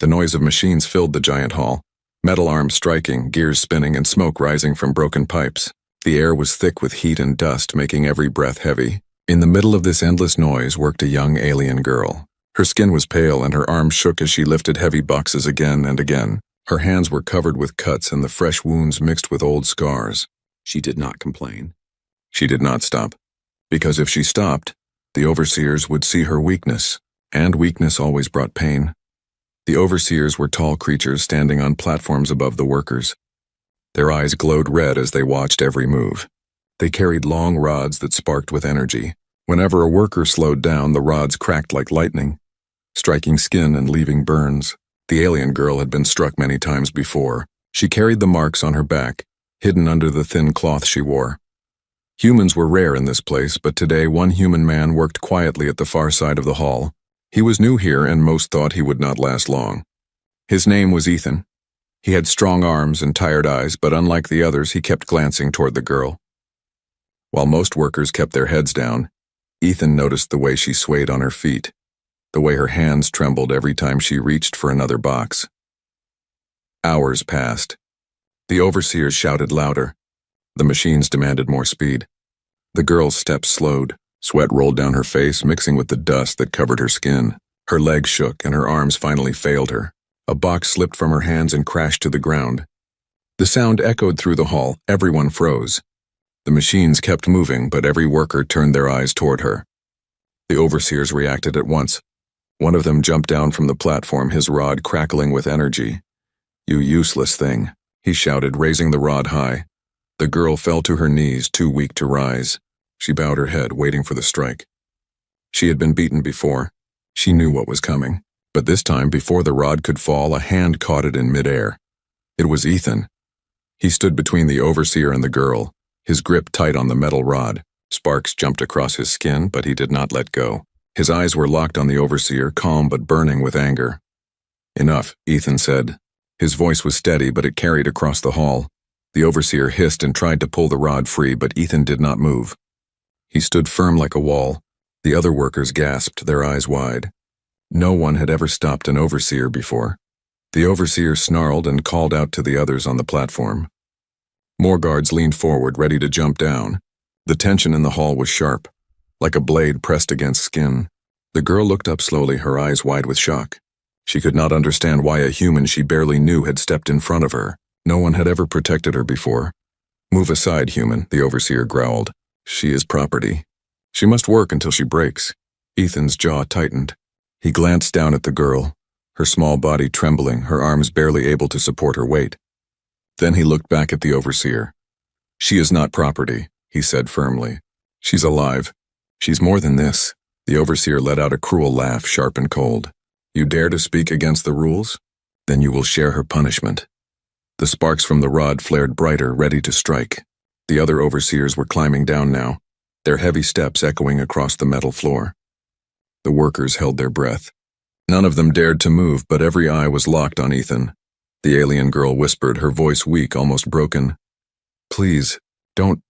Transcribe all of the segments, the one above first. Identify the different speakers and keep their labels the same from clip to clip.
Speaker 1: The noise of machines filled the giant hall. Metal arms striking, gears spinning, and smoke rising from broken pipes. The air was thick with heat and dust, making every breath heavy. In the middle of this endless noise worked a young alien girl. Her skin was pale and her arms shook as she lifted heavy boxes again and again. Her hands were covered with cuts and the fresh wounds mixed with old scars. She did not complain. She did not stop. Because if she stopped, the overseers would see her weakness, and weakness always brought pain. The overseers were tall creatures standing on platforms above the workers. Their eyes glowed red as they watched every move. They carried long rods that sparked with energy. Whenever a worker slowed down, the rods cracked like lightning, striking skin and leaving burns. The alien girl had been struck many times before. She carried the marks on her back, hidden under the thin cloth she wore. Humans were rare in this place, but today one human man worked quietly at the far side of the hall. He was new here and most thought he would not last long. His name was Ethan. He had strong arms and tired eyes, but unlike the others, he kept glancing toward the girl. While most workers kept their heads down, Ethan noticed the way she swayed on her feet, the way her hands trembled every time she reached for another box. Hours passed. The overseers shouted louder. The machines demanded more speed. The girl's steps slowed. Sweat rolled down her face, mixing with the dust that covered her skin. Her legs shook and her arms finally failed her. A box slipped from her hands and crashed to the ground. The sound echoed through the hall. Everyone froze. The machines kept moving, but every worker turned their eyes toward her. The overseers reacted at once. One of them jumped down from the platform, his rod crackling with energy. "You useless thing," he shouted, raising the rod high. The girl fell to her knees, too weak to rise. She bowed her head, waiting for the strike. She had been beaten before. She knew what was coming. But this time, before the rod could fall, a hand caught it in midair. It was Ethan. He stood between the overseer and the girl, his grip tight on the metal rod. Sparks jumped across his skin, but he did not let go. His eyes were locked on the overseer, calm but burning with anger. "Enough," Ethan said. His voice was steady, but it carried across the hall. The overseer hissed and tried to pull the rod free, but Ethan did not move. He stood firm like a wall. The other workers gasped, their eyes wide. No one had ever stopped an overseer before. The overseer snarled and called out to the others on the platform. More guards leaned forward, ready to jump down. The tension in the hall was sharp, like a blade pressed against skin. The girl looked up slowly, her eyes wide with shock. She could not understand why a human she barely knew had stepped in front of her. No one had ever protected her before. "Move aside, human," the overseer growled. "She is property. She must work until she breaks." Ethan's jaw tightened. He glanced down at the girl, her small body trembling, her arms barely able to support her weight. Then he looked back at the overseer. "She is not property," he said firmly. "She's alive. She's more than this." The overseer let out a cruel laugh, sharp and cold. "You dare to speak against the rules? Then you will share her punishment." The sparks from the rod flared brighter, ready to strike. The other overseers were climbing down now, their heavy steps echoing across the metal floor. The workers held their breath. None of them dared to move, but every eye was locked on Ethan. The alien girl whispered, her voice weak, almost broken. "Please, don't.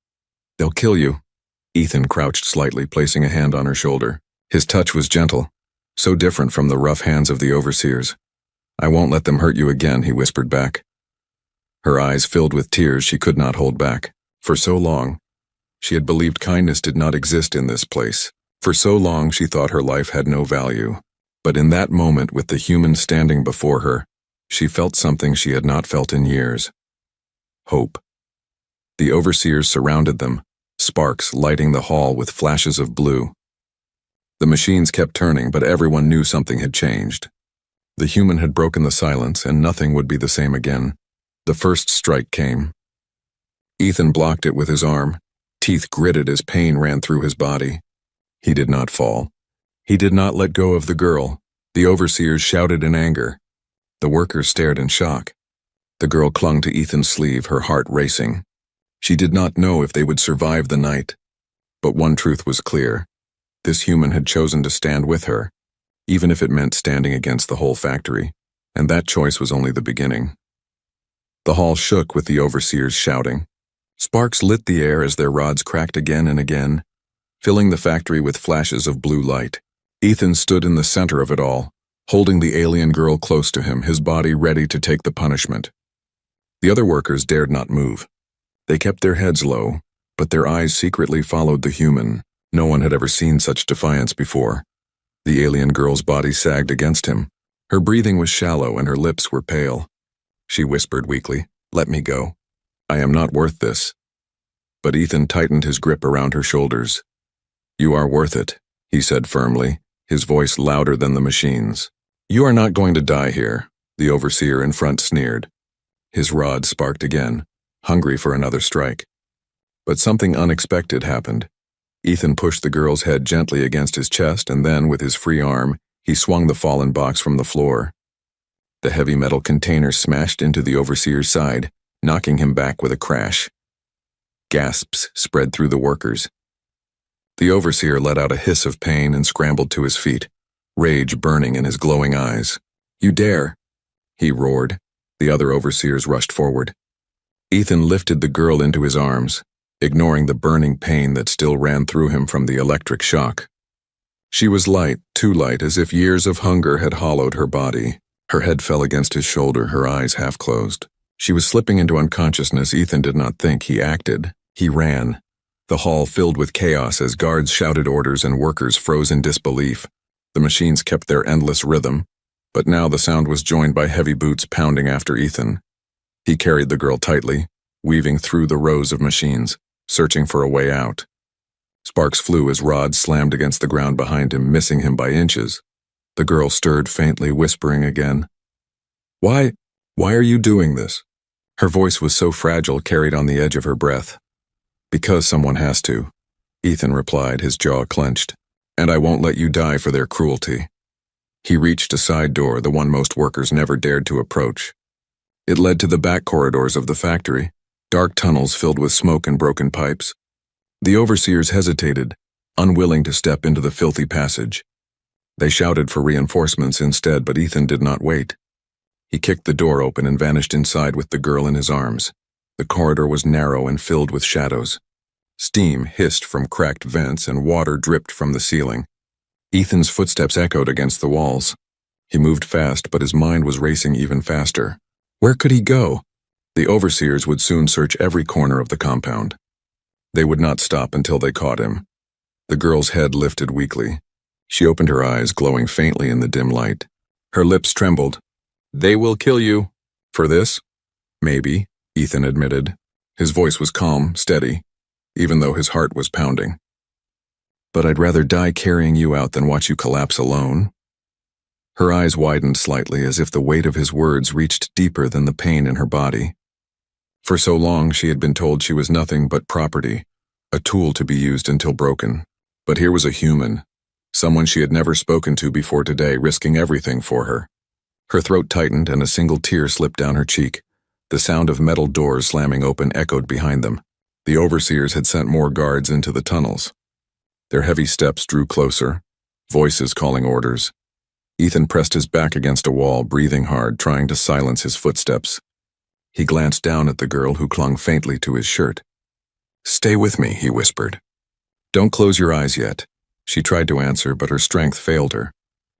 Speaker 1: They'll kill you." Ethan crouched slightly, placing a hand on her shoulder. His touch was gentle, so different from the rough hands of the overseers. "I won't let them hurt you again," he whispered back. Her eyes filled with tears she could not hold back. For so long, she had believed kindness did not exist in this place. For so long, she thought her life had no value. But in that moment, with the human standing before her, she felt something she had not felt in years. Hope. The overseers surrounded them, sparks lighting the hall with flashes of blue. The machines kept turning, but everyone knew something had changed. The human had broken the silence, and nothing would be the same again. The first strike came. Ethan blocked it with his arm. Teeth gritted as pain ran through his body. He did not fall. He did not let go of the girl. The overseers shouted in anger. The workers stared in shock. The girl clung to Ethan's sleeve, her heart racing. She did not know if they would survive the night. But one truth was clear. This human had chosen to stand with her, even if it meant standing against the whole factory, and that choice was only the beginning. The hall shook with the overseers shouting. Sparks lit the air as their rods cracked again and again, filling the factory with flashes of blue light. Ethan stood in the center of it all, holding the alien girl close to him, his body ready to take the punishment. The other workers dared not move. They kept their heads low, but their eyes secretly followed the human. No one had ever seen such defiance before. The alien girl's body sagged against him. Her breathing was shallow and her lips were pale. She whispered weakly, "Let me go. I am not worth this." But Ethan tightened his grip around her shoulders. "You are worth it," he said firmly, his voice louder than the machine's. "You are not going to die here," the overseer in front sneered. His rod sparked again, hungry for another strike. But something unexpected happened. Ethan pushed the girl's head gently against his chest, and then, with his free arm, he swung the fallen box from the floor. The heavy metal container smashed into the overseer's side, knocking him back with a crash. Gasps spread through the workers. The overseer let out a hiss of pain and scrambled to his feet, rage burning in his glowing eyes. "You dare!" he roared. The other overseers rushed forward. Ethan lifted the girl into his arms, ignoring the burning pain that still ran through him from the electric shock. She was light, too light, as if years of hunger had hollowed her body. Her head fell against his shoulder, her eyes half closed. She was slipping into unconsciousness. Ethan did not think, he acted. He ran. The hall filled with chaos as guards shouted orders and workers froze in disbelief. The machines kept their endless rhythm, but now the sound was joined by heavy boots pounding after Ethan. He carried the girl tightly, weaving through the rows of machines, searching for a way out. Sparks flew as rods slammed against the ground behind him, missing him by inches. The girl stirred faintly, whispering again. Why are you doing this?" Her voice was so fragile, carried on the edge of her breath. "Because someone has to," Ethan replied, his jaw clenched. "And I won't let you die for their cruelty." He reached a side door, the one most workers never dared to approach. It led to the back corridors of the factory, dark tunnels filled with smoke and broken pipes. The overseers hesitated, unwilling to step into the filthy passage. They shouted for reinforcements instead, but Ethan did not wait. He kicked the door open and vanished inside with the girl in his arms. The corridor was narrow and filled with shadows. Steam hissed from cracked vents and water dripped from the ceiling. Ethan's footsteps echoed against the walls. He moved fast, but his mind was racing even faster. Where could he go? The overseers would soon search every corner of the compound. They would not stop until they caught him. The girl's head lifted weakly. She opened her eyes, glowing faintly in the dim light. Her lips trembled. "They will kill you." "For this?" "Maybe," Ethan admitted. His voice was calm, steady, even though his heart was pounding. "But I'd rather die carrying you out than watch you collapse alone." Her eyes widened slightly, as if the weight of his words reached deeper than the pain in her body. For so long she had been told she was nothing but property, a tool to be used until broken. But here was a human, someone she had never spoken to before today, risking everything for her. Her throat tightened and a single tear slipped down her cheek. The sound of metal doors slamming open echoed behind them. The overseers had sent more guards into the tunnels. Their heavy steps drew closer, voices calling orders. Ethan pressed his back against a wall, breathing hard, trying to silence his footsteps. He glanced down at the girl who clung faintly to his shirt. "Stay with me," he whispered. "Don't close your eyes yet." She tried to answer, but her strength failed her.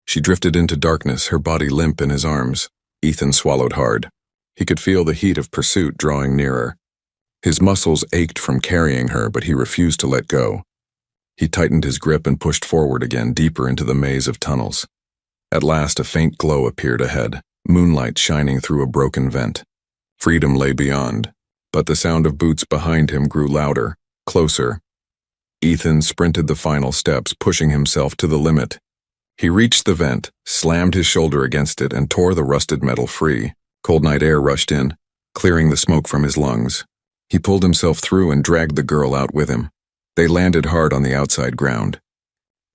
Speaker 1: She drifted into darkness, her body limp in his arms. Ethan swallowed hard. He could feel the heat of pursuit drawing nearer. His muscles ached from carrying her, but he refused to let go. He tightened his grip and pushed forward again, deeper into the maze of tunnels. At last, a faint glow appeared ahead, moonlight shining through a broken vent. Freedom lay beyond, but the sound of boots behind him grew louder, closer. Ethan sprinted the final steps, pushing himself to the limit. He reached the vent, slammed his shoulder against it, and tore the rusted metal free. Cold night air rushed in, clearing the smoke from his lungs. He pulled himself through and dragged the girl out with him. They landed hard on the outside ground.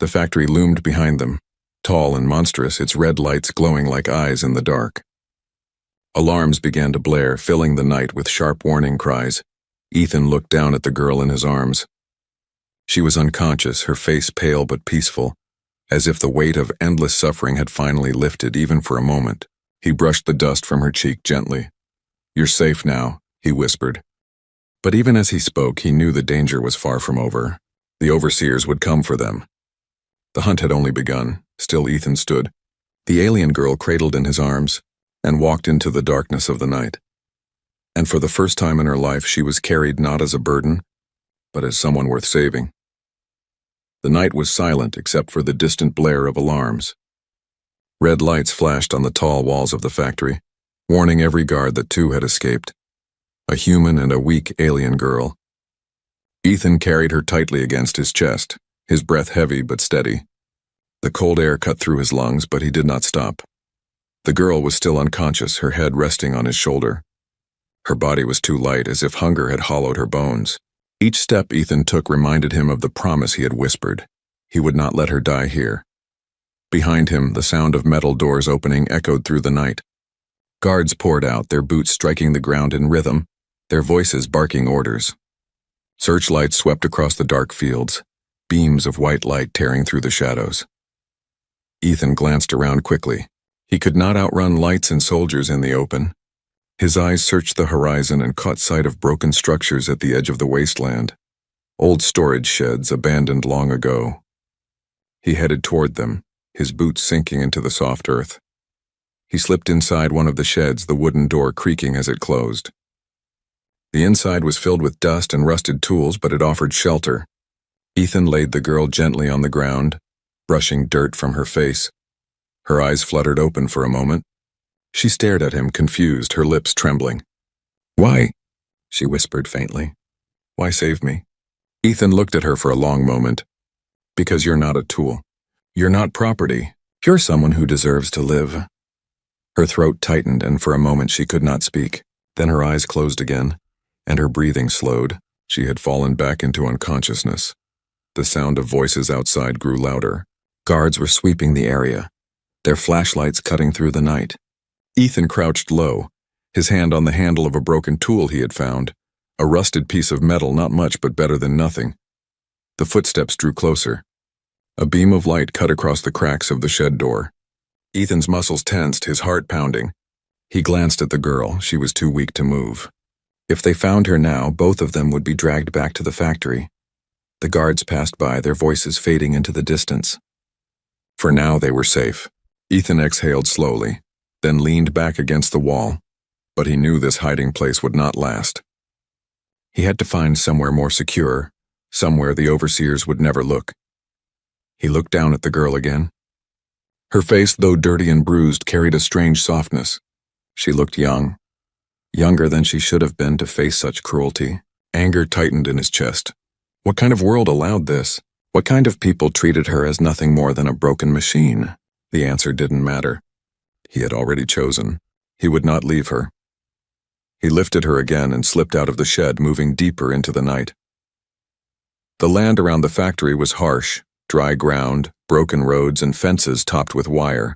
Speaker 1: The factory loomed behind them, tall and monstrous, its red lights glowing like eyes in the dark. Alarms began to blare, filling the night with sharp warning cries. Ethan looked down at the girl in his arms. She was unconscious, her face pale but peaceful, as if the weight of endless suffering had finally lifted, even for a moment. He brushed the dust from her cheek gently. "You're safe now," he whispered. But even as he spoke, he knew the danger was far from over. The overseers would come for them. The hunt had only begun. Still Ethan stood, The alien girl cradled in his arms and walked into the darkness of the night. And for the first time in her life, she was carried not as a burden, but as someone worth saving. The night was silent except for the distant blare of alarms. Red lights flashed on the tall walls of the factory, warning every guard that two had escaped, a human and a weak alien girl. Ethan carried her tightly against his chest, his breath heavy but steady. The cold air cut through his lungs, but he did not stop. The girl was still unconscious, her head resting on his shoulder. Her body was too light, as if hunger had hollowed her bones. Each step Ethan took reminded him of the promise he had whispered. He would not let her die here. Behind him, the sound of metal doors opening echoed through the night. Guards poured out, their boots striking the ground in rhythm, their voices barking orders. Searchlights swept across the dark fields, beams of white light tearing through the shadows. Ethan glanced around quickly. He could not outrun lights and soldiers in the open. His eyes searched the horizon and caught sight of broken structures at the edge of the wasteland, old storage sheds abandoned long ago. He headed toward them, his boots sinking into the soft earth. He slipped inside one of the sheds, the wooden door creaking as it closed. The inside was filled with dust and rusted tools, but it offered shelter. Ethan laid the girl gently on the ground, brushing dirt from her face. Her eyes fluttered open for a moment. She stared at him, confused, her lips trembling. "Why?" she whispered faintly. "Why save me?" Ethan looked at her for a long moment. "Because you're not a tool. You're not property. You're someone who deserves to live." Her throat tightened, and for a moment she could not speak. Then her eyes closed again, and her breathing slowed. She had fallen back into unconsciousness. The sound of voices outside grew louder. Guards were sweeping the area, their flashlights cutting through the night. Ethan crouched low, his hand on the handle of a broken tool he had found, a rusted piece of metal, not much but better than nothing. The footsteps drew closer. A beam of light cut across the cracks of the shed door. Ethan's muscles tensed, his heart pounding. He glanced at the girl. She was too weak to move. If they found her now, both of them would be dragged back to the factory. The guards passed by, their voices fading into the distance. For now, they were safe. Ethan exhaled slowly, then leaned back against the wall, but he knew this hiding place would not last. He had to find somewhere more secure, somewhere the overseers would never look. He looked down at the girl again. Her face, though dirty and bruised, carried a strange softness. She looked young, younger than she should have been to face such cruelty. Anger tightened in his chest. What kind of world allowed this? What kind of people treated her as nothing more than a broken machine? The answer didn't matter. He had already chosen. He would not leave her. He lifted her again and slipped out of the shed, moving deeper into the night. The land around the factory was harsh, dry ground, broken roads, and fences topped with wire.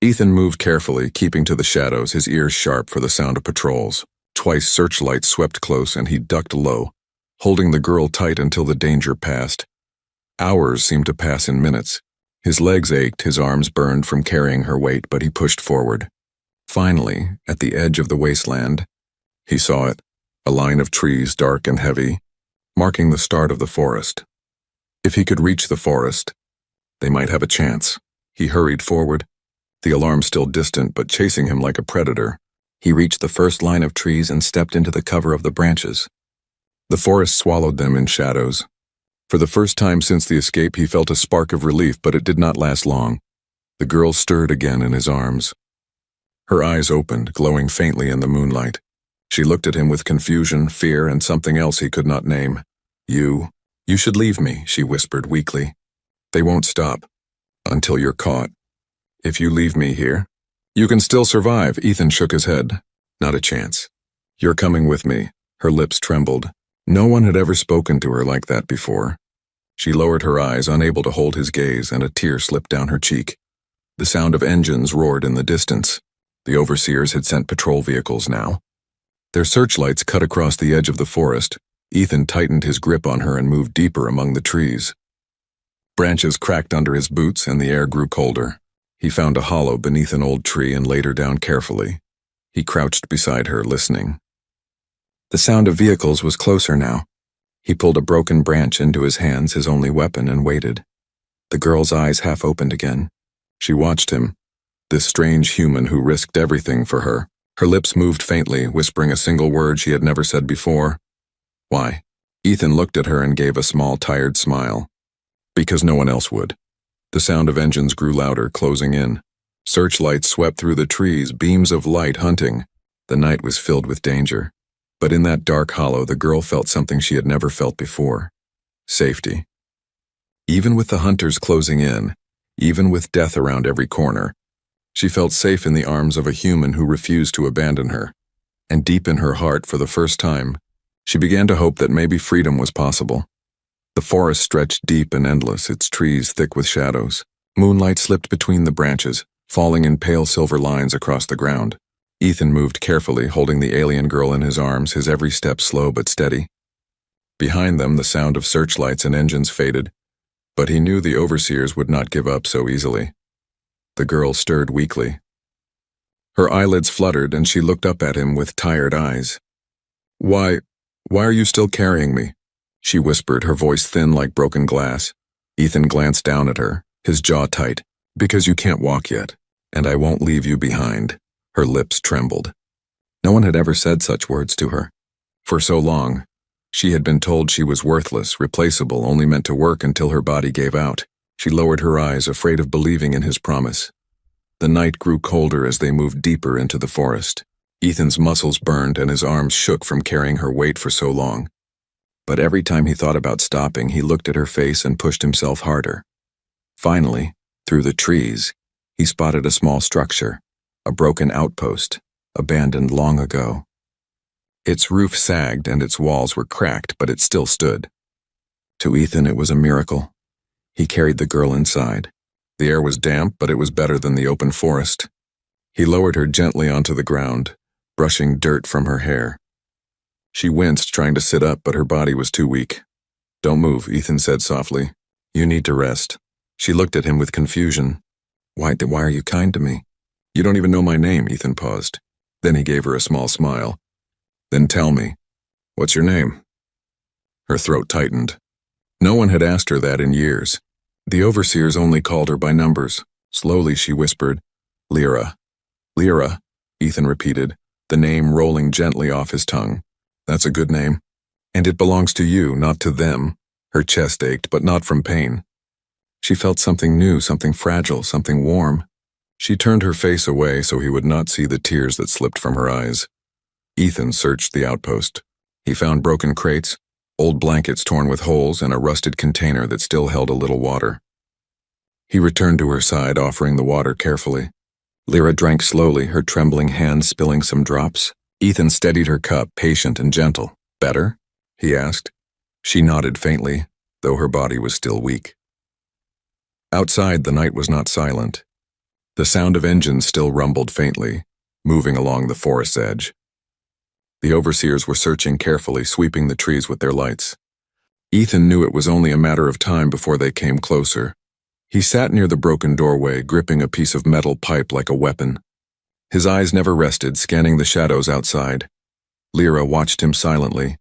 Speaker 1: Ethan moved carefully, keeping to the shadows, his ears sharp for the sound of patrols. Twice searchlights swept close, and he ducked low, holding the girl tight until the danger passed. Hours seemed to pass in minutes. His legs ached, his arms burned from carrying her weight, but he pushed forward. Finally, at the edge of the wasteland, he saw it, a line of trees dark and heavy, marking the start of the forest. If he could reach the forest, they might have a chance. He hurried forward, the alarm still distant but chasing him like a predator. He reached the first line of trees and stepped into the cover of the branches. The forest swallowed them in shadows. For the first time since the escape, he felt a spark of relief, but it did not last long. The girl stirred again in his arms. Her eyes opened, glowing faintly in the moonlight. She looked at him with confusion, fear, and something else he could not name. You should leave me," she whispered weakly. "They won't stop. Until you're caught. If you leave me here, you can still survive." Ethan shook his head. "Not a chance. You're coming with me." Her lips trembled. No one had ever spoken to her like that before. She lowered her eyes, unable to hold his gaze, and a tear slipped down her cheek. The sound of engines roared in the distance. The overseers had sent patrol vehicles now. Their searchlights cut across the edge of the forest. Ethan tightened his grip on her and moved deeper among the trees. Branches cracked under his boots, and the air grew colder. He found a hollow beneath an old tree and laid her down carefully. He crouched beside her, listening. The sound of vehicles was closer now. He pulled a broken branch into his hands, his only weapon, and waited. The girl's eyes half opened again. She watched him, this strange human who risked everything for her. Her lips moved faintly, whispering a single word she had never said before. Why? Ethan looked at her and gave a small, tired smile. Because no one else would. The sound of engines grew louder, closing in. Searchlights swept through the trees, beams of light hunting. The night was filled with danger. But in that dark hollow, the girl felt something she had never felt before. Safety. Even with the hunters closing in, even with death around every corner, she felt safe in the arms of a human who refused to abandon her. And deep in her heart, for the first time, she began to hope that maybe freedom was possible. The forest stretched deep and endless, its trees thick with shadows. Moonlight slipped between the branches, falling in pale silver lines across the ground. Ethan moved carefully, holding the alien girl in his arms, his every step slow but steady. Behind them, the sound of searchlights and engines faded, but he knew the overseers would not give up so easily. The girl stirred weakly. Her eyelids fluttered, and she looked up at him with tired eyes. Why are you still carrying me?" she whispered, her voice thin like broken glass. Ethan glanced down at her, his jaw tight. "Because you can't walk yet, and I won't leave you behind." Her lips trembled. No one had ever said such words to her. For so long, she had been told she was worthless, replaceable, only meant to work until her body gave out. She lowered her eyes, afraid of believing in his promise. The night grew colder as they moved deeper into the forest. Ethan's muscles burned and his arms shook from carrying her weight for so long. But every time he thought about stopping, he looked at her face and pushed himself harder. Finally, through the trees, he spotted a small structure, a broken outpost, abandoned long ago. Its roof sagged and its walls were cracked, but it still stood. To Ethan, it was a miracle. He carried the girl inside. The air was damp, but it was better than the open forest. He lowered her gently onto the ground, brushing dirt from her hair. She winced, trying to sit up, but her body was too weak. "Don't move," Ethan said softly. "You need to rest." She looked at him with confusion. Why are you kind to me?" "You don't even know my name," Ethan paused. Then he gave her a small smile. "Then tell me, what's your name?" Her throat tightened. No one had asked her that in years. The overseers only called her by numbers. Slowly she whispered, "Lyra." "Lyra," Ethan repeated, the name rolling gently off his tongue. "That's a good name. And it belongs to you, not to them." Her chest ached, but not from pain. She felt something new, something fragile, something warm. She turned her face away so he would not see the tears that slipped from her eyes. Ethan searched the outpost. He found broken crates, old blankets torn with holes, and a rusted container that still held a little water. He returned to her side, offering the water carefully. Lyra drank slowly, her trembling hands spilling some drops. Ethan steadied her cup, patient and gentle. "Better?" he asked. She nodded faintly, though her body was still weak. Outside, the night was not silent. The sound of engines still rumbled faintly, moving along the forest's edge. The overseers were searching carefully, sweeping the trees with their lights. Ethan knew it was only a matter of time before they came closer. He sat near the broken doorway, gripping a piece of metal pipe like a weapon. His eyes never rested, scanning the shadows outside. Lyra watched him silently.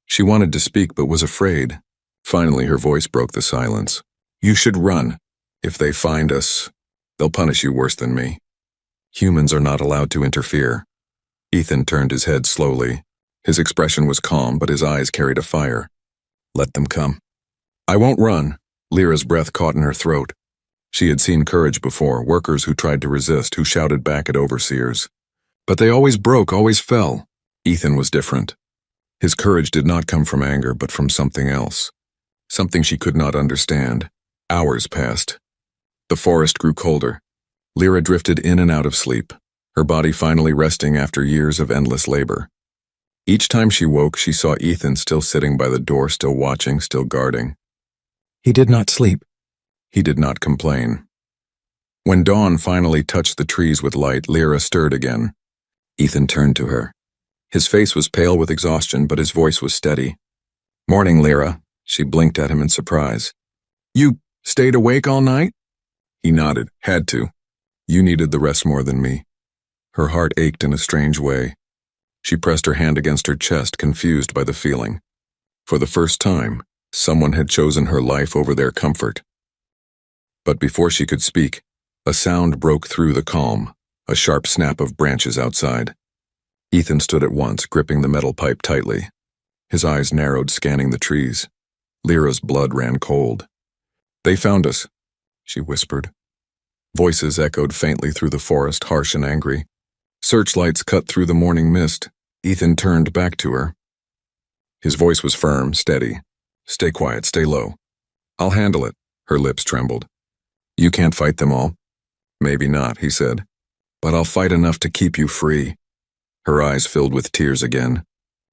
Speaker 1: She wanted to speak but was afraid. Finally, her voice broke the silence. "You should run. If they find us, they'll punish you worse than me. Humans are not allowed to interfere." Ethan turned his head slowly. His expression was calm, but his eyes carried a fire. "Let them come." "I won't run." Lyra's breath caught in her throat. She had seen courage before, workers who tried to resist, who shouted back at overseers. But they always broke, always fell. Ethan was different. His courage did not come from anger, but from something else. Something she could not understand. Hours passed. The forest grew colder. Lyra drifted in and out of sleep, her body finally resting after years of endless labor. Each time she woke, she saw Ethan still sitting by the door, still watching, still guarding. He did not sleep. He did not complain. When dawn finally touched the trees with light, Lyra stirred again. Ethan turned to her. His face was pale with exhaustion, but his voice was steady. "Morning, Lyra." She blinked at him in surprise. "You stayed awake all night?" He nodded. "Had to. You needed the rest more than me." Her heart ached in a strange way. She pressed her hand against her chest, confused by the feeling. For the first time, someone had chosen her life over their comfort. But before she could speak, A sound broke through the calm, a sharp snap of branches outside. Ethan stood at once, gripping the metal pipe tightly. His eyes narrowed, scanning the trees. Lyra's blood ran cold. "They found us," she whispered. Voices echoed faintly through the forest, harsh and angry. Searchlights cut through the morning mist. Ethan turned back to her. His voice was firm, steady. "Stay quiet, stay low. I'll handle it." Her lips trembled. "You can't fight them all." "Maybe not," he said. "But I'll fight enough to keep you free." Her eyes filled with tears again.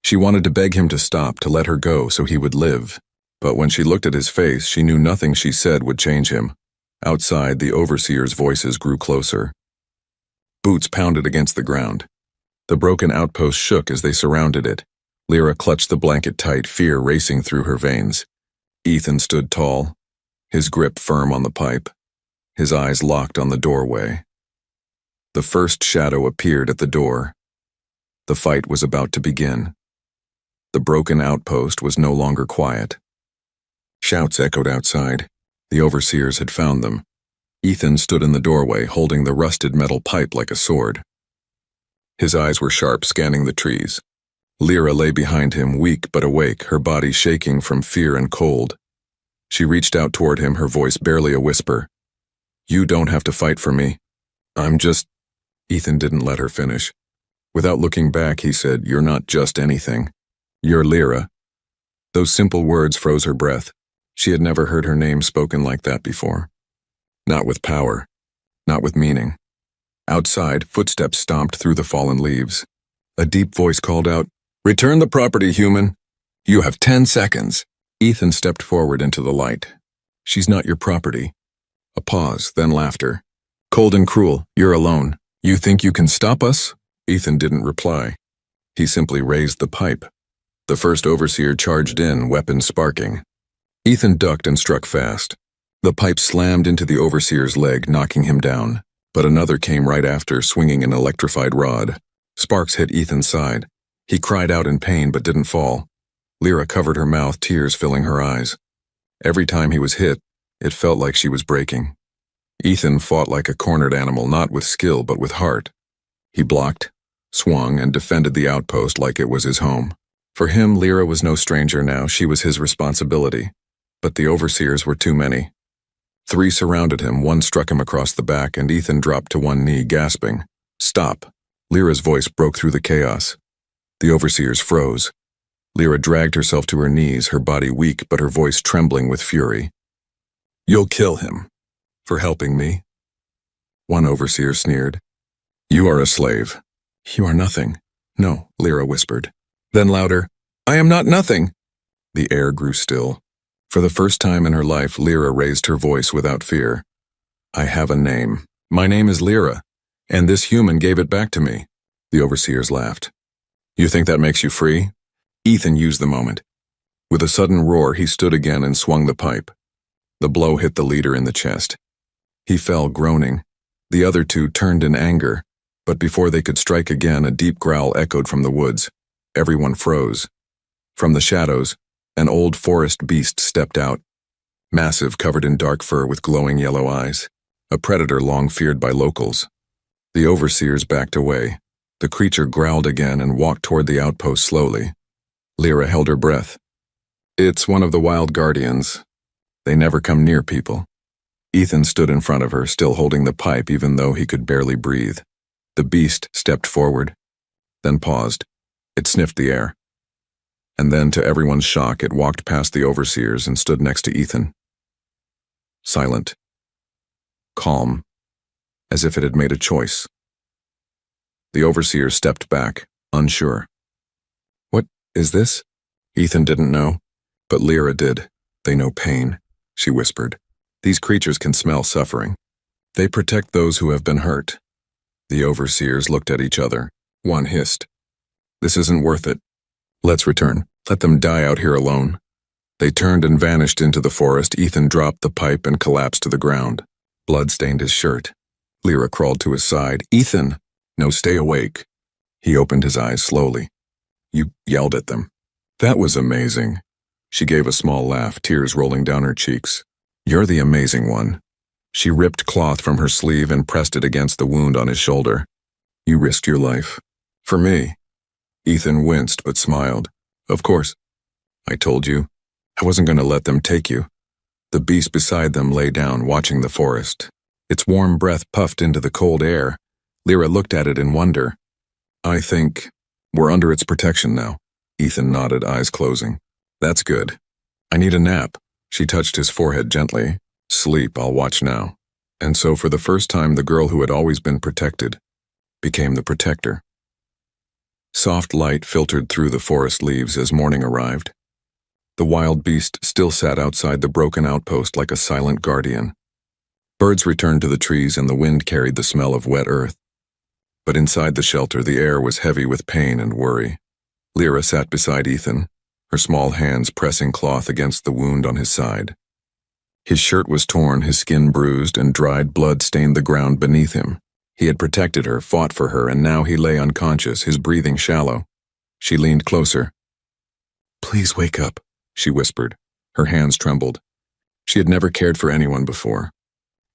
Speaker 1: She wanted to beg him to stop, to let her go so he would live. But when she looked at his face, she knew nothing she said would change him. Outside, the overseer's voices grew closer. Boots pounded against the ground. The broken outpost shook as they surrounded it. Lyra clutched the blanket tight, fear racing through her veins. Ethan stood tall, his grip firm on the pipe, his eyes locked on the doorway. The first shadow appeared at the door. The fight was about to begin. The broken outpost was no longer quiet. Shouts echoed outside. The overseers had found them. Ethan stood in the doorway, holding the rusted metal pipe like a sword. His eyes were sharp, scanning the trees. Lyra lay behind him, weak but awake, her body shaking from fear and cold. She reached out toward him, her voice barely a whisper. "You don't have to fight for me. I'm just—" Ethan didn't let her finish. Without looking back, he said, "You're not just anything. You're Lyra." Those simple words froze her breath. She had never heard her name spoken like that before. Not with power. Not with meaning. Outside, footsteps stomped through the fallen leaves. A deep voice called out, "Return the property, human. You have 10 seconds." Ethan stepped forward into the light. "She's not your property." A pause, then laughter. "Cold and cruel, you're alone. You think you can stop us?" Ethan didn't reply. He simply raised the pipe. The first overseer charged in, weapon sparking. Ethan ducked and struck fast. The pipe slammed into the overseer's leg, knocking him down, but another came right after, swinging an electrified rod. Sparks hit Ethan's side. He cried out in pain but didn't fall. Lyra covered her mouth, tears filling her eyes. Every time he was hit, it felt like she was breaking. Ethan fought like a cornered animal, not with skill but with heart. He blocked, swung, and defended the outpost like it was his home. For him, Lyra was no stranger now. She was his responsibility. But the overseers were too many. 3 surrounded him, 1 struck him across the back, and Ethan dropped to one knee, gasping. "Stop!" Lyra's voice broke through the chaos. The overseers froze. Lyra dragged herself to her knees, her body weak but her voice trembling with fury. "You'll kill him. For helping me?" One overseer sneered. "You are a slave." "You are nothing." "No," Lyra whispered. Then louder, "I am not nothing." The air grew still. For the first time in her life, Lyra raised her voice without fear. "I have a name. My name is Lyra, and this human gave it back to me." The overseers laughed. "You think that makes you free?" Ethan used the moment. With a sudden roar, he stood again and swung the pipe. The blow hit the leader in the chest. He fell, groaning. The other 2 turned in anger, but before they could strike again, a deep growl echoed from the woods. Everyone froze. From the shadows, an old forest beast stepped out, massive, covered in dark fur with glowing yellow eyes, a predator long feared by locals. The overseers backed away. The creature growled again and walked toward the outpost slowly. Lyra held her breath. "It's one of the wild guardians. They never come near people." Ethan stood in front of her, still holding the pipe even though he could barely breathe. The beast stepped forward, then paused. It sniffed the air. And then, to everyone's shock, it walked past the overseers and stood next to Ethan. Silent. Calm. As if it had made a choice. The overseers stepped back, unsure. "What is this?" Ethan didn't know, but Lyra did. "They know pain," she whispered. "These creatures can smell suffering. They protect those who have been hurt." The overseers looked at each other. One hissed, "This isn't worth it. Let's return. Let them die out here alone." They turned and vanished into the forest. Ethan dropped the pipe and collapsed to the ground. Blood stained his shirt. Lyra crawled to his side. "Ethan!" "No, stay awake." He opened his eyes slowly. "You yelled at them." "That was amazing." She gave a small laugh, tears rolling down her cheeks. "You're the amazing one." She ripped cloth from her sleeve and pressed it against the wound on his shoulder. You risked your life. For me. Ethan winced but smiled. Of course. I told you. I wasn't going to let them take you. The beast beside them lay down, watching the forest. Its warm breath puffed into the cold air. Lyra looked at it in wonder. I think we're under its protection now. Ethan nodded, eyes closing. That's good. I need a nap. She touched his forehead gently. Sleep, I'll watch now. And so for the first time, the girl who had always been protected became the protector. Soft light filtered through the forest leaves as morning arrived. The wild beast still sat outside the broken outpost like a silent guardian. Birds returned to the trees and the wind carried the smell of wet earth. But inside the shelter, the air was heavy with pain and worry. Lyra sat beside Ethan, her small hands pressing cloth against the wound on his side. His shirt was torn, his skin bruised, and dried blood stained the ground beneath him. He had protected her, fought for her, and now he lay unconscious, his breathing shallow. She leaned closer. Please wake up, she whispered. Her hands trembled. She had never cared for anyone before.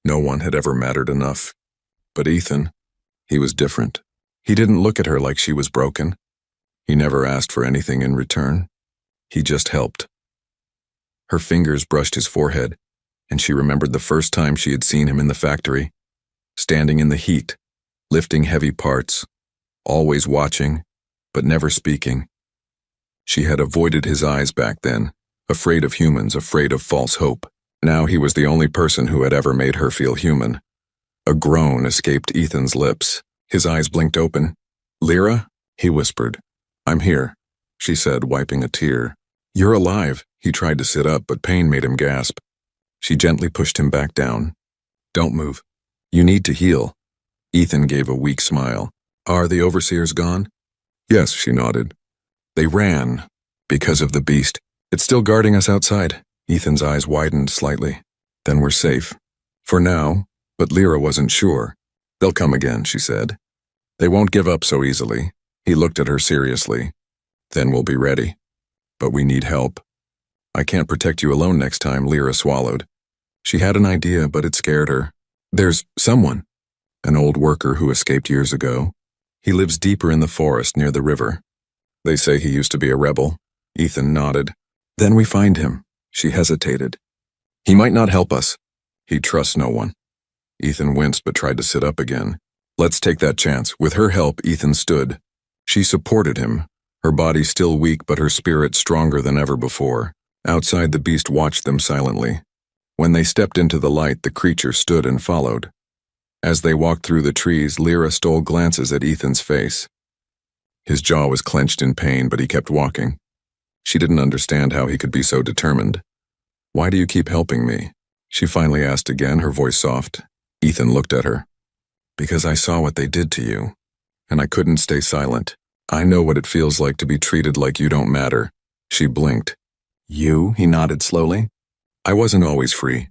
Speaker 1: No one had ever mattered enough. But Ethan, he was different. He didn't look at her like she was broken. He never asked for anything in return. He just helped. Her fingers brushed his forehead, and she remembered the first time she had seen him in the factory, standing in the heat, lifting heavy parts, always watching, but never speaking. She had avoided his eyes back then, afraid of humans, afraid of false hope. Now he was the only person who had ever made her feel human. A groan escaped Ethan's lips. His eyes blinked open. Lyra? He whispered. I'm here, she said, wiping a tear. You're alive. He tried to sit up, but pain made him gasp. She gently pushed him back down. Don't move. You need to heal. Ethan gave a weak smile. Are the overseers gone? Yes, she nodded. They ran because of the beast. It's still guarding us outside. Ethan's eyes widened slightly. Then we're safe. For now, but Lyra wasn't sure. They'll come again, she said. They won't give up so easily. He looked at her seriously. Then we'll be ready. But we need help. I can't protect you alone next time, Lyra swallowed. She had an idea, but it scared her. There's someone. An old worker who escaped years ago. He lives deeper in the forest near the river. They say he used to be a rebel. Ethan nodded. Then we find him. She hesitated. He might not help us. He trusts no one. Ethan winced but tried to sit up again. Let's take that chance. With her help, Ethan stood. She supported him, her body still weak but her spirit stronger than ever before. Outside, the beast watched them silently. When they stepped into the light, the creature stood and followed. As they walked through the trees, Lyra stole glances at Ethan's face. His jaw was clenched in pain, but he kept walking. She didn't understand how he could be so determined. Why do you keep helping me? She finally asked again, her voice soft. Ethan looked at her. Because I saw what they did to you, and I couldn't stay silent. I know what it feels like to be treated like you don't matter. She blinked. You? He nodded slowly. I wasn't always free.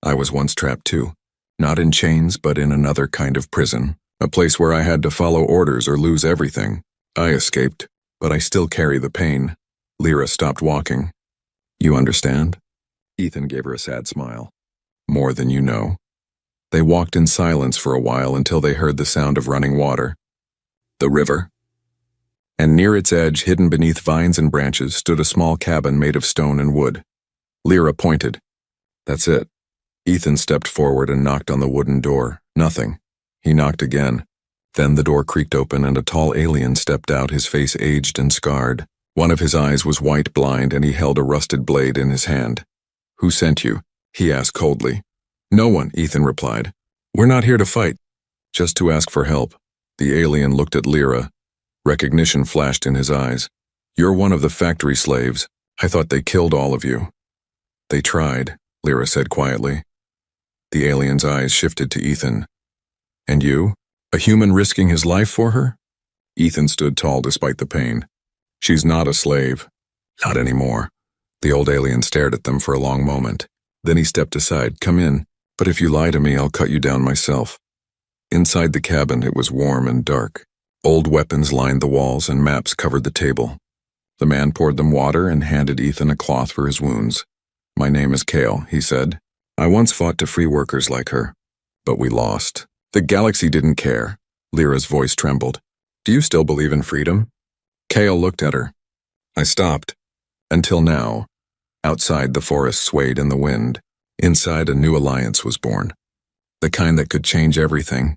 Speaker 1: I was once trapped too. Not in chains, but in another kind of prison. A place where I had to follow orders or lose everything. I escaped, but I still carry the pain. Lyra stopped walking. You understand? Ethan gave her a sad smile. More than you know. They walked in silence for a while until they heard the sound of running water. The river. And near its edge, hidden beneath vines and branches, stood a small cabin made of stone and wood. Lyra pointed. That's it. Ethan stepped forward and knocked on the wooden door. Nothing. He knocked again. Then the door creaked open and a tall alien stepped out, his face aged and scarred. One of his eyes was white blind and he held a rusted blade in his hand. Who sent you? He asked coldly. No one, Ethan replied. We're not here to fight. Just to ask for help. The alien looked at Lyra. Recognition flashed in his eyes. You're one of the factory slaves. I thought they killed all of you. They tried, Lyra said quietly. The alien's eyes shifted to Ethan. And you? A human risking his life for her? Ethan stood tall despite the pain. She's not a slave. Not anymore. The old alien stared at them for a long moment. Then he stepped aside. Come in. But if you lie to me, I'll cut you down myself. Inside the cabin, it was warm and dark. Old weapons lined the walls and maps covered the table. The man poured them water and handed Ethan a cloth for his wounds. My name is Kale, he said. I once fought to free workers like her, but we lost. The galaxy didn't care. Lyra's voice trembled. Do you still believe in freedom? Kale looked at her. I stopped. Until now. Outside, the forest swayed in the wind. Inside, a new alliance was born. The kind that could change everything.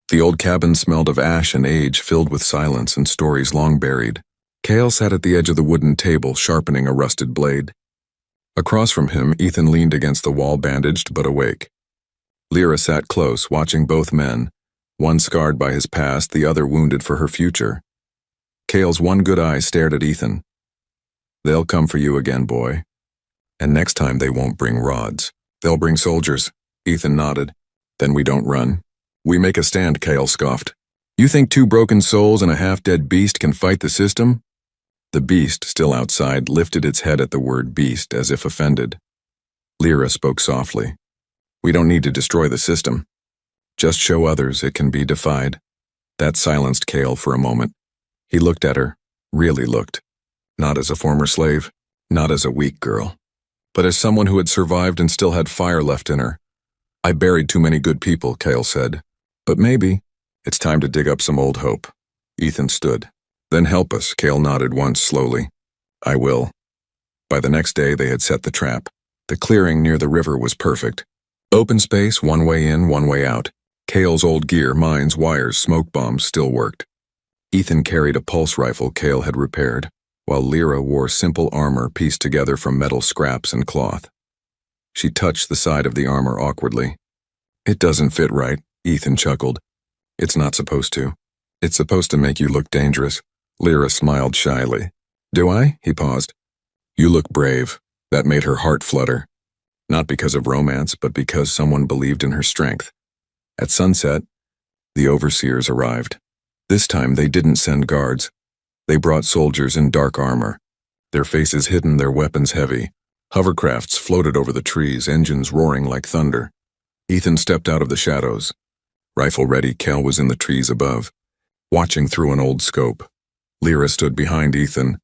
Speaker 1: The old cabin smelled of ash and age, filled with silence and stories long buried. Kale sat at the edge of the wooden table, sharpening a rusted blade. Across from him, Ethan leaned against the wall, bandaged but awake. Lyra sat close, watching both men, one scarred by his past, the other wounded for her future. Kale's one good eye stared at Ethan. They'll come for you again, boy. And next time they won't bring rods. They'll bring soldiers. Ethan nodded. Then we don't run. We make a stand, Kale scoffed. You think two broken souls and a half-dead beast can fight the system? The beast, still outside, lifted its head at the word beast as if offended. Lyra spoke softly. We don't need to destroy the system. Just show others it can be defied. That silenced Kale for a moment. He looked at her, really looked. Not as a former slave, not as a weak girl, but as someone who had survived and still had fire left in her. I buried too many good people, Kale said. But maybe it's time to dig up some old hope. Ethan stood. Then help us, Kale nodded once slowly. I will. By the next day they had set the trap. The clearing near the river was perfect. Open space, one way in, one way out. Kale's old gear, mines, wires, smoke bombs still worked. Ethan carried a pulse rifle Kale had repaired, while Lyra wore simple armor pieced together from metal scraps and cloth. She touched the side of the armor awkwardly. It doesn't fit right, Ethan chuckled. It's not supposed to. It's supposed to make you look dangerous. Lyra smiled shyly. Do I? He paused. You look brave. That made her heart flutter. Not because of romance, but because someone believed in her strength. At sunset, the overseers arrived. This time they didn't send guards. They brought soldiers in dark armor, their faces hidden, their weapons heavy. Hovercrafts floated over the trees, engines roaring like thunder. Ethan stepped out of the shadows. Rifle ready, Kale was in the trees above, watching through an old scope. Lyra stood behind Ethan,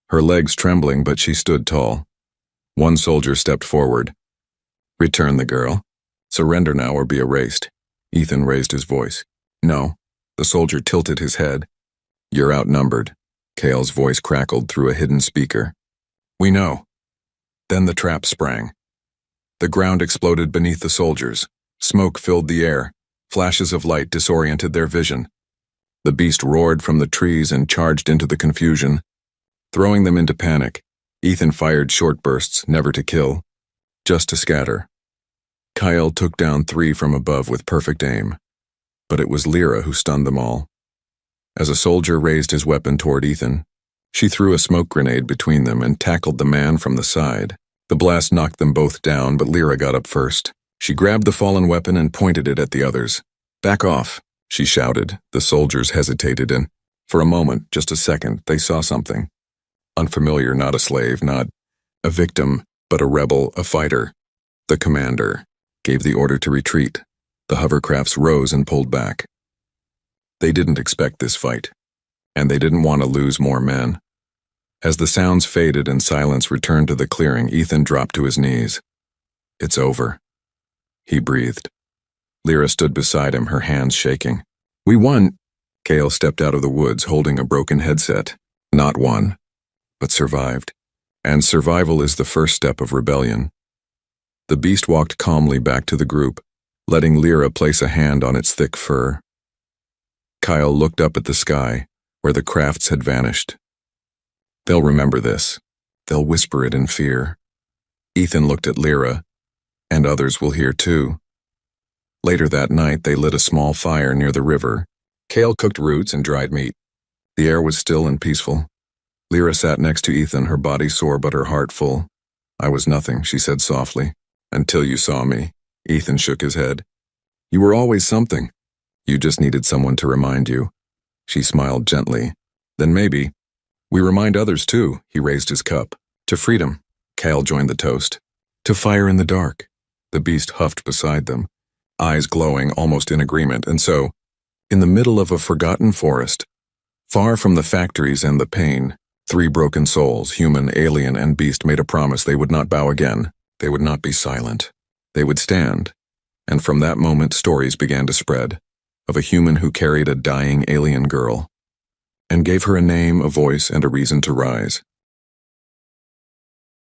Speaker 1: her legs trembling, but she stood tall. One soldier stepped forward. Return the girl. Surrender now or be erased. Ethan raised his voice. No. The soldier tilted his head. You're outnumbered. Kale's voice crackled through a hidden speaker. We know. Then the trap sprang. The ground exploded beneath the soldiers. Smoke filled the air. Flashes of light disoriented their vision. The beast roared from the trees and charged into the confusion. Throwing them into panic, Ethan fired short bursts, never to kill, just to scatter. Kyle took down 3 from above with perfect aim, but it was Lyra who stunned them all. As a soldier raised his weapon toward Ethan, she threw a smoke grenade between them and tackled the man from the side. The blast knocked them both down, but Lyra got up first. She grabbed the fallen weapon and pointed it at the others. Back off, she shouted. The soldiers hesitated and, for a moment, just a second, they saw something. Unfamiliar, not a slave, not a victim, but a rebel, a fighter. The commander gave the order to retreat. The hovercrafts rose and pulled back. They didn't expect this fight, and they didn't want to lose more men. As the sounds faded and silence returned to the clearing, Ethan dropped to his knees. It's over. He breathed. Lyra stood beside him, her hands shaking. We won. Kale stepped out of the woods holding a broken headset. Not won, but survived. And survival is the first step of rebellion. The beast walked calmly back to the group, letting Lyra place a hand on its thick fur. Kyle looked up at the sky, where the crafts had vanished. They'll remember this. They'll whisper it in fear. Ethan looked at Lyra, and others will hear too. Later that night, they lit a small fire near the river. Kale cooked roots and dried meat. The air was still and peaceful. Lyra sat next to Ethan, her body sore but her heart full. I was nothing, she said softly. Until you saw me. Ethan shook his head. You were always something. You just needed someone to remind you. She smiled gently. Then maybe. We remind others too, he raised his cup. To freedom. Kale joined the toast. To fire in the dark. The beast huffed beside them, eyes glowing, almost in agreement, and so, in the middle of a forgotten forest, far from the factories and the pain, 3 broken souls, human, alien, and beast, made a promise they would not bow again. They would not be silent. They would stand, and from that moment stories began to spread, of a human who carried a dying alien girl, and gave her a name, a voice, and a reason to rise.